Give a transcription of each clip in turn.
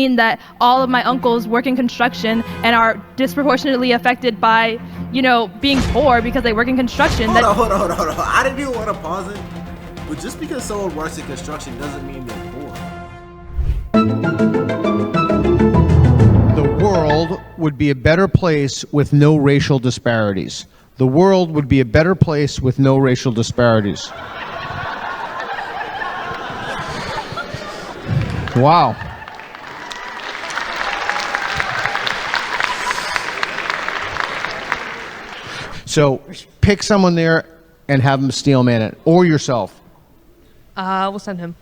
mean that all of my uncles work in construction and are disproportionately affected by, being poor because they work in construction. Hold on. I didn't even want to pause it. But just because someone works in construction doesn't mean they're poor. The world would be a better place with no racial disparities. The world would be a better place with no racial disparities. Wow. So pick someone there and have them steel man it, or yourself. We'll send him.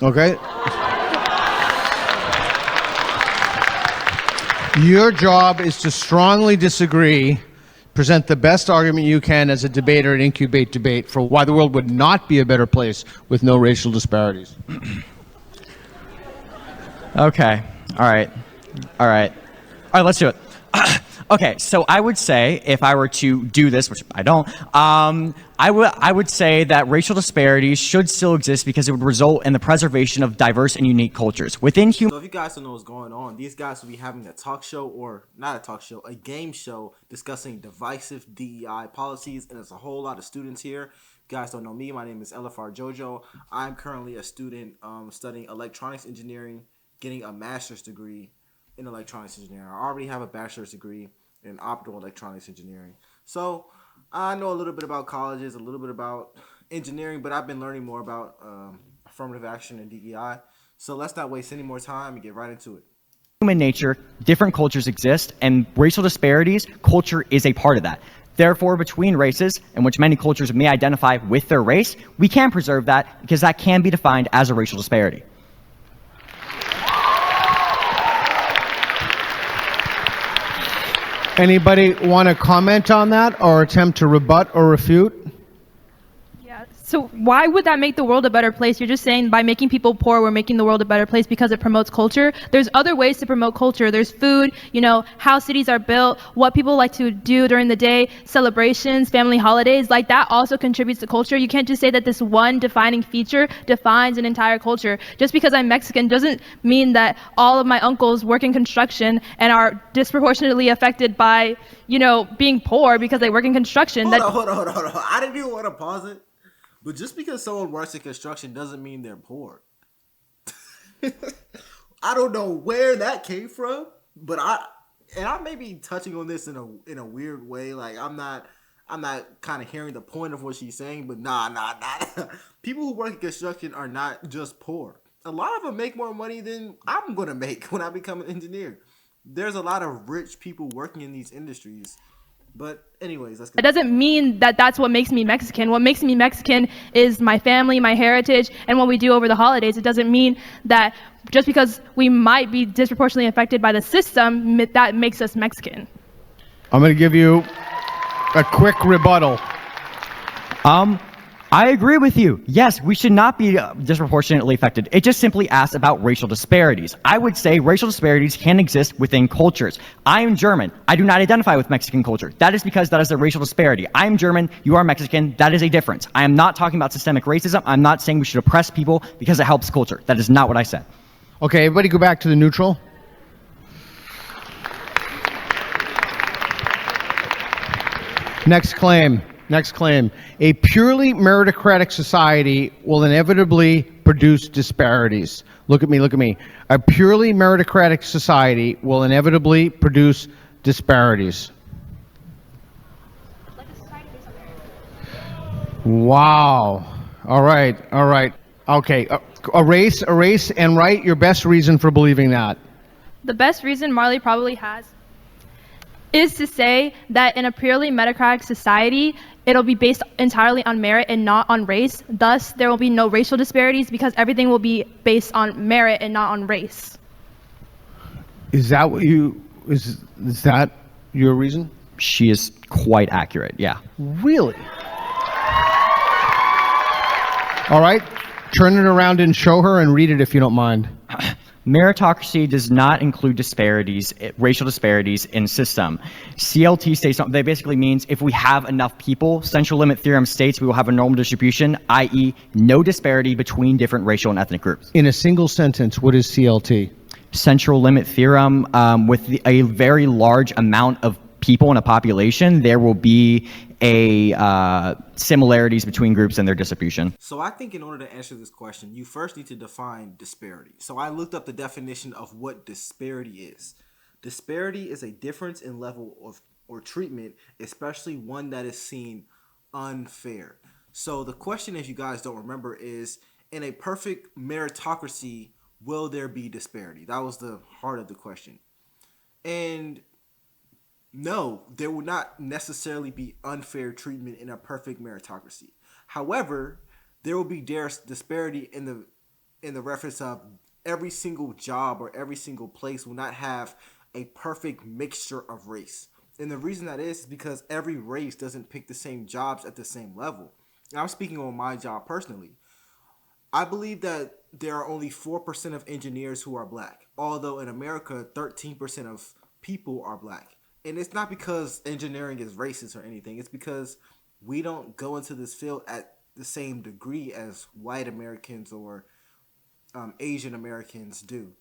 Okay. Your job is to strongly disagree, present the best argument you can as a debater and incubate debate for why the world would not be a better place with no racial disparities. Okay. All right, let's do it. Okay, so I would say, if I were to do this, which I don't, I would say that racial disparities should still exist because it would result in the preservation of diverse and unique cultures. Within So if you guys don't know what's going on, these guys will be having a talk show, or not a talk show, a game show discussing divisive DEI policies, and there's a whole lot of students here. If you guys don't know me, my name is JOJO. I'm currently a student studying electronics engineering, getting a master's degree in electronics engineering. I already have a bachelor's degree in optical electronics engineering. So I know a little bit about colleges, a little bit about engineering, but I've been learning more about affirmative action and DEI. So let's not waste any more time and get right into it. human nature, different cultures exist, and racial disparities, culture is a part of that. Therefore, between races, in which many cultures may identify with their race, we can preserve that because that can be defined as a racial disparity. Anybody want to comment on that or attempt to rebut or refute? Yeah. So why would that make the world a better place? You're just saying by making people poor, we're making the world a better place because it promotes culture. There's other ways to promote culture. There's food, how cities are built, what people like to do during the day, celebrations, family holidays, like that also contributes to culture. You can't just say that this one defining feature defines an entire culture. Just because I'm Mexican doesn't mean that all of my uncles work in construction and are disproportionately affected by, being poor because they work in construction. Hold on. I didn't even want to pause it. But just because someone works in construction doesn't mean they're poor. I don't know where that came from, but I may be touching on this in a weird way. Like I'm not kind of hearing the point of what she's saying, but nah. People who work in construction are not just poor. A lot of them make more money than I'm gonna make when I become an engineer. There's a lot of rich people working in these industries. But anyways, let's It doesn't mean that that's what makes me Mexican. What makes me Mexican is my family, my heritage, and what we do over the holidays. It doesn't mean that just because we might be disproportionately affected by the system, that makes us Mexican. I'm going to give you a quick rebuttal. I agree with you. Yes, we should not be disproportionately affected. It just simply asks about racial disparities. I would say racial disparities can exist within cultures. I am German. I do not identify with Mexican culture. That is because that is a racial disparity. I am German. You are Mexican. That is a difference. I am not talking about systemic racism. I'm not saying we should oppress people because it helps culture. That is not what I said. Okay, everybody go back to the neutral. Next claim. A purely meritocratic society will inevitably produce disparities. Look at me. A purely meritocratic society will inevitably produce disparities. Wow. All right. Okay. Erase and write your best reason for believing that. The best reason Marley probably has is to say that in a purely meritocratic society, it'll be based entirely on merit and not on race. Thus, there will be no racial disparities because everything will be based on merit and not on race. Is that your reason? She is quite accurate, yeah. Really? All right, turn it around and show her and read it if you don't mind. Meritocracy does not include disparities, racial disparities in system. CLT states something that basically means if we have enough people, central limit theorem states we will have a normal distribution, i.e. no disparity between different racial and ethnic groups. In a single sentence, what is CLT? central limit theorem, with a very large amount of people in a population, there will be similarities between groups and their distribution. So I think in order to answer this question, you first need to define disparity. So I looked up the definition of what disparity is. Disparity is a difference in level of or treatment, especially one that is seen unfair. So the question, if you guys don't remember, is in a perfect meritocracy, will there be disparity? That was the heart of the question. And no, there will not necessarily be unfair treatment in a perfect meritocracy. However, there will be disparity in the reference of every single job or every single place will not have a perfect mixture of race. And the reason that is because every race doesn't pick the same jobs at the same level. And I'm speaking on my job personally. I believe that there are only 4% of engineers who are black, although in America, 13% of people are black. And it's not because engineering is racist or anything. It's because we don't go into this field at the same degree as white Americans or Asian Americans do.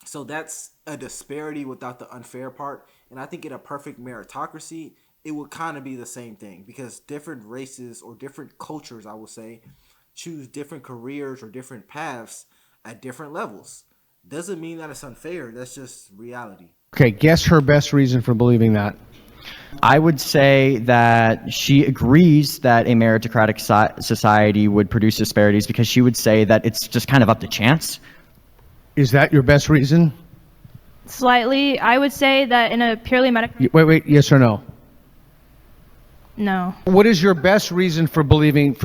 So that's a disparity without the unfair part. And I think in a perfect meritocracy, it would kind of be the same thing because different races or different cultures, I will say, choose different careers or different paths at different levels. Doesn't mean that it's unfair. That's just reality. Okay, guess her best reason for believing that. I would say that she agrees that a meritocratic society would produce disparities because she would say that it's just kind of up to chance. Is that your best reason? Slightly, I would say that in a purely meritocratic. Wait, yes or no? No. What is your best reason for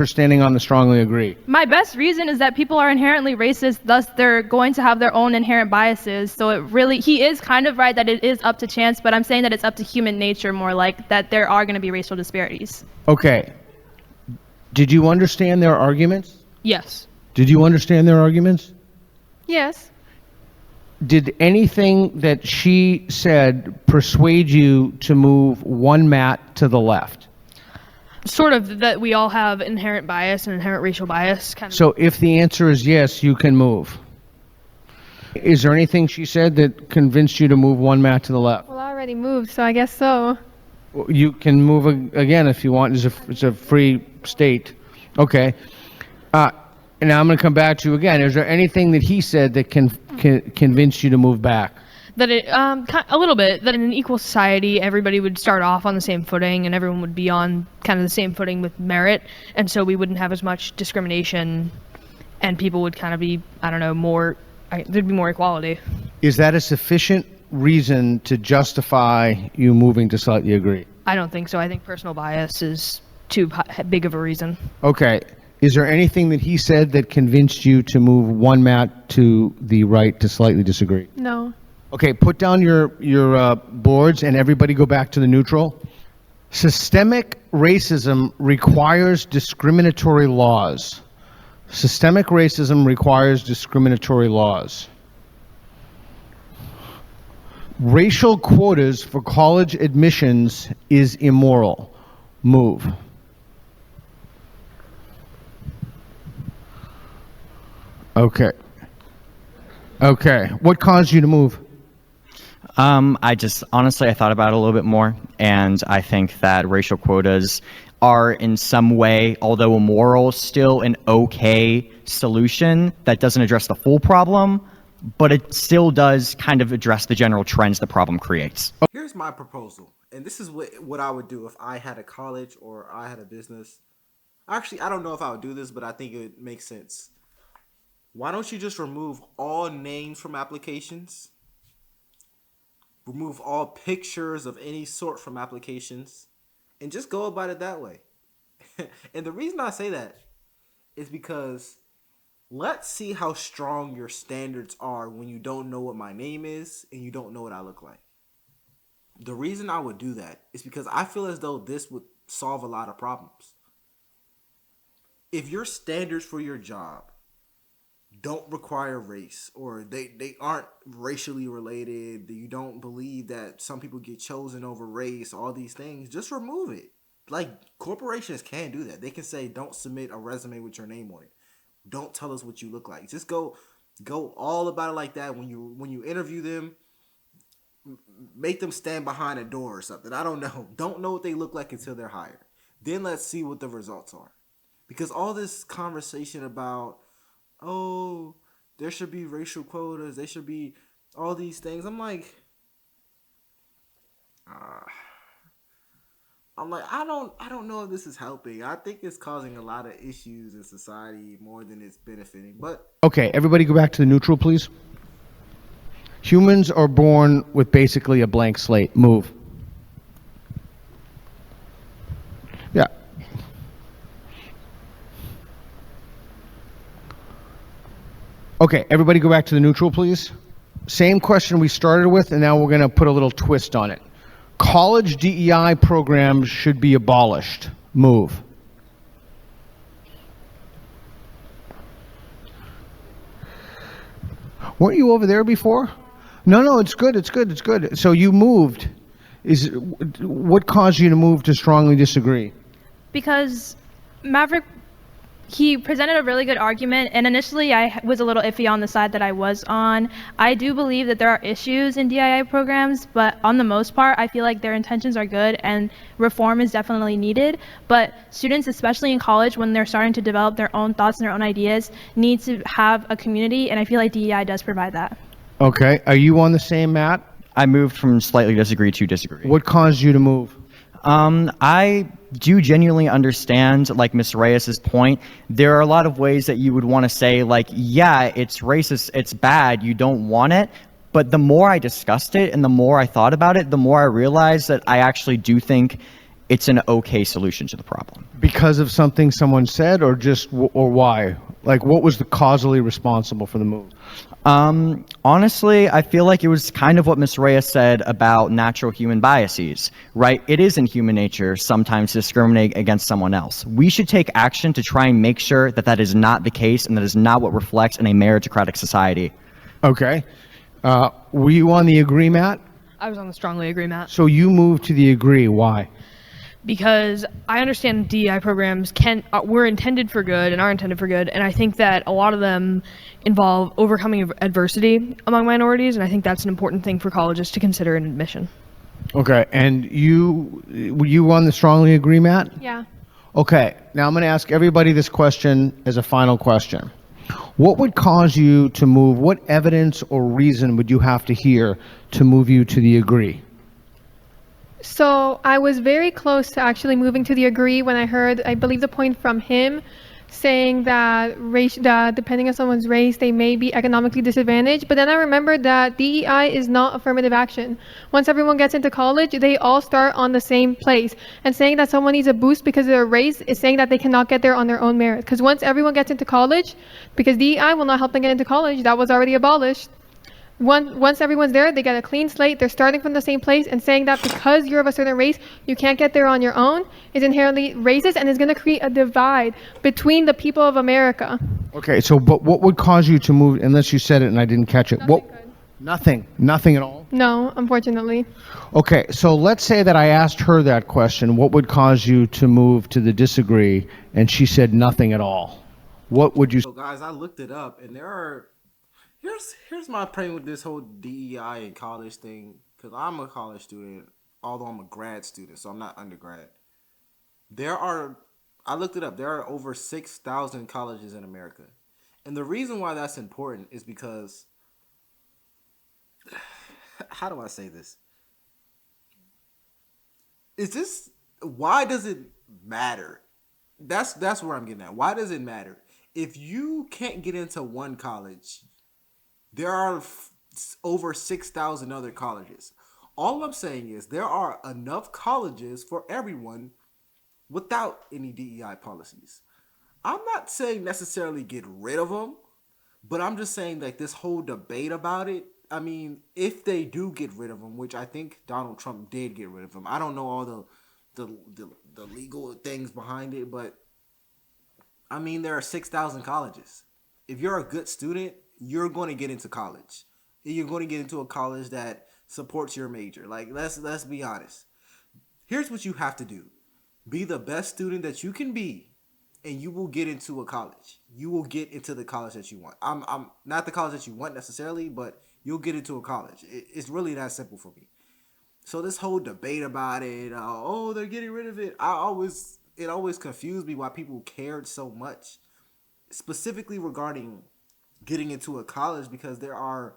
standing on the strongly agree? My best reason is that people are inherently racist, thus they're going to have their own inherent biases. So he is kind of right that it is up to chance, but I'm saying that it's up to human nature more like that there are going to be racial disparities. Okay. Did you understand their arguments? Yes. Did you understand their arguments? Yes. Did anything that she said persuade you to move one mat to the left? Sort of, that we all have inherent bias and inherent racial bias. Kind of. So if the answer is yes, you can move. Is there anything she said that convinced you to move one mat to the left? Well, I already moved, so I guess so. You can move again if you want. It's a free state. Okay. And now I'm going to come back to you again. Is there anything that he said that can convince you to move back? That a little bit, that in an equal society, everybody would start off on the same footing and everyone would be on kind of the same footing with merit. And so we wouldn't have as much discrimination and people would kind of be, there'd be more equality. Is that a sufficient reason to justify you moving to slightly agree? I don't think so. I think personal bias is too big of a reason. Okay. Is there anything that he said that convinced you to move one mat to the right to slightly disagree? No. Okay, put down your boards and everybody go back to the neutral. Systemic racism requires discriminatory laws. Systemic racism requires discriminatory laws. Racial quotas for college admissions is immoral. Move. Okay. What caused you to move? I thought about it a little bit more, and I think that racial quotas are in some way, although immoral, still an okay solution that doesn't address the full problem, but it still does kind of address the general trends the problem creates. Here's my proposal, and this is what I would do if I had a college or I had a business. Actually, I don't know if I would do this, but I think it makes sense. Why don't you just remove all names from applications? Remove all pictures of any sort from applications and just go about it that way. And the reason I say that is because let's see how strong your standards are when you don't know what my name is and you don't know what I look like. The reason I would do that is because I feel as though this would solve a lot of problems. If your standards for your job don't require race, or they aren't racially related, you don't believe that some people get chosen over race, all these things, just remove it. Like, corporations can do that. They can say, don't submit a resume with your name on it. Don't tell us what you look like. Just go Go all about it like that. When you interview them, make them stand behind a door or something. I don't know. Don't know what they look like until they're hired. Then let's see what the results are. Because all this conversation about, oh, there should be racial quotas, they should be all these things. I'm like, I don't know if this is helping. I think it's causing a lot of issues in society more than it's benefiting. But Okay, everybody go back to the neutral, please. Humans are born with basically a blank slate. Move. Yeah. Okay, everybody go back to the neutral, please. Same question we started with, and now we're going to put a little twist on it. College DEI programs should be abolished. Move. Weren't you over there before? No, it's good, it's good, it's good. So you moved. What caused you to move to strongly disagree? Because Maverick, he presented a really good argument, and initially I was a little iffy on the side that I was on. I do believe that there are issues in DII programs, but on the most part, I feel like their intentions are good and reform is definitely needed. But students, especially in college, when they're starting to develop their own thoughts and their own ideas, need to have a community, and I feel like DEI does provide that. Okay, are you on the same, Matt? I moved from slightly disagree to disagree. What caused you to move? I do genuinely understand, like, Ms. Reyes's point. There are a lot of ways that you would want to say, like, yeah, it's racist, it's bad, you don't want it. But the more I discussed it and the more I thought about it, the more I realized that I actually do think it's an okay solution to the problem. Because of something someone said, or why? Like, what was the causally responsible for the move? Honestly, I feel like it was kind of what Ms. Reyes said about natural human biases, right? It is in human nature sometimes to discriminate against someone else. We should take action to try and make sure that that is not the case and that is not what reflects in a meritocratic society. Okay. Were you on the agree, Matt? I was on the strongly agree, Matt. So you moved to the agree. Why? Because I understand DEI programs were intended for good and are intended for good, and I think that a lot of them involve overcoming adversity among minorities, and I think that's an important thing for colleges to consider in admission. Okay, and were you on the strongly agree, Matt? Yeah. Okay, now I'm going to ask everybody this question as a final question. What would cause you to move? What evidence or reason would you have to hear to move you to the agree? So I was very close to actually moving to the agree when I heard, I believe, the point from him saying that depending on someone's race, they may be economically disadvantaged. But then I remembered that DEI is not affirmative action. Once everyone gets into college, they all start on the same place. And saying that someone needs a boost because of their race is saying that they cannot get there on their own merit. Because once everyone gets into college, because DEI will not help them get into college, that was already abolished. Once everyone's there, they get a clean slate. They're starting from the same place, and saying that because you're of a certain race, you can't get there on your own is inherently racist and is going to create a divide between the people of America. Okay, so but what would cause you to move, unless you said it and I didn't catch it? Nothing at all? No, unfortunately. Okay, so let's say that I asked her that question, what would cause you to move to the disagree, and she said nothing at all. What would you... So guys, I looked it up, and here's my problem with this whole DEI and college thing, because I'm a college student, although I'm a grad student, so I'm not undergrad. I looked it up, there are over 6,000 colleges in America. And the reason why that's important is because, how do I say this? Why does it matter? That's where I'm getting at. Why does it matter? If you can't get into one college, there are over 6,000 other colleges. All I'm saying is there are enough colleges for everyone without any DEI policies. I'm not saying necessarily get rid of them, but I'm just saying that this whole debate about it, I mean, if they do get rid of them, which I think Donald Trump did get rid of them. I don't know all the legal things behind it, but I mean, there are 6,000 colleges. If you're a good student, you're going to get into college. You're going to get into a college that supports your major. Like, let's be honest. Here's what you have to do. Be the best student that you can be and you will get into a college. You will get into the college that you want. I'm not the college that you want necessarily, but you'll get into a college. It's really that simple for me. So this whole debate about it, oh, they're getting rid of it. It always confused me why people cared so much, specifically regarding getting into a college, because there are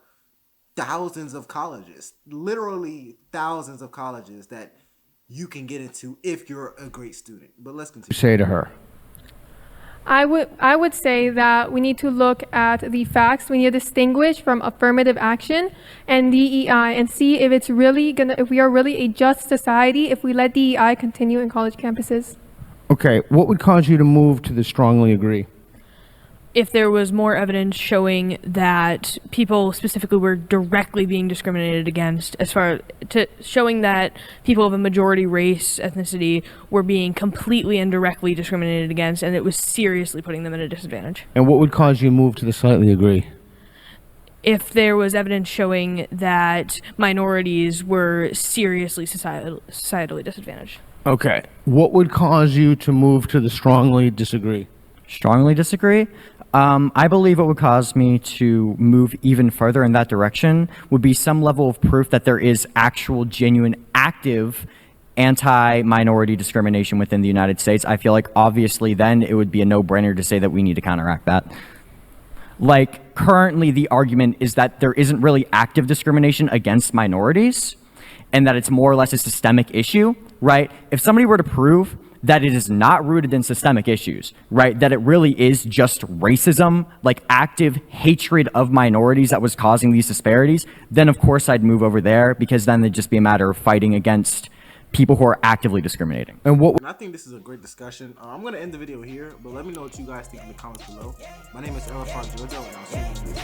thousands of colleges, literally thousands of colleges that you can get into if you're a great student. But let's continue. Say to her. I would say that we need to look at the facts. We need to distinguish from affirmative action and DEI and see if it's really if we are really a just society if we let DEI continue in college campuses. Okay, what would cause you to move to the strongly agree? If there was more evidence showing that people specifically were directly being discriminated against, as far to showing that people of a majority race, ethnicity were being completely and directly discriminated against, and it was seriously putting them at a disadvantage. And what would cause you to move to the slightly agree? If there was evidence showing that minorities were seriously societally disadvantaged. Okay. What would cause you to move to the strongly disagree? Strongly disagree. I believe what would cause me to move even further in that direction would be some level of proof that there is actual, genuine, active anti-minority discrimination within the United States. I feel like obviously then it would be a no-brainer to say that we need to counteract that. Like, currently the argument is that there isn't really active discrimination against minorities and that it's more or less a systemic issue, right? If somebody were to prove that it is not rooted in systemic issues, right? That it really is just racism, like active hatred of minorities that was causing these disparities, then of course I'd move over there, because then it'd just be a matter of fighting against people who are actively discriminating. And what? And I think this is a great discussion. I'm going to end the video here, but let me know what you guys think in the comments below. My name is LFR JoJo, and I'll see you in the next video.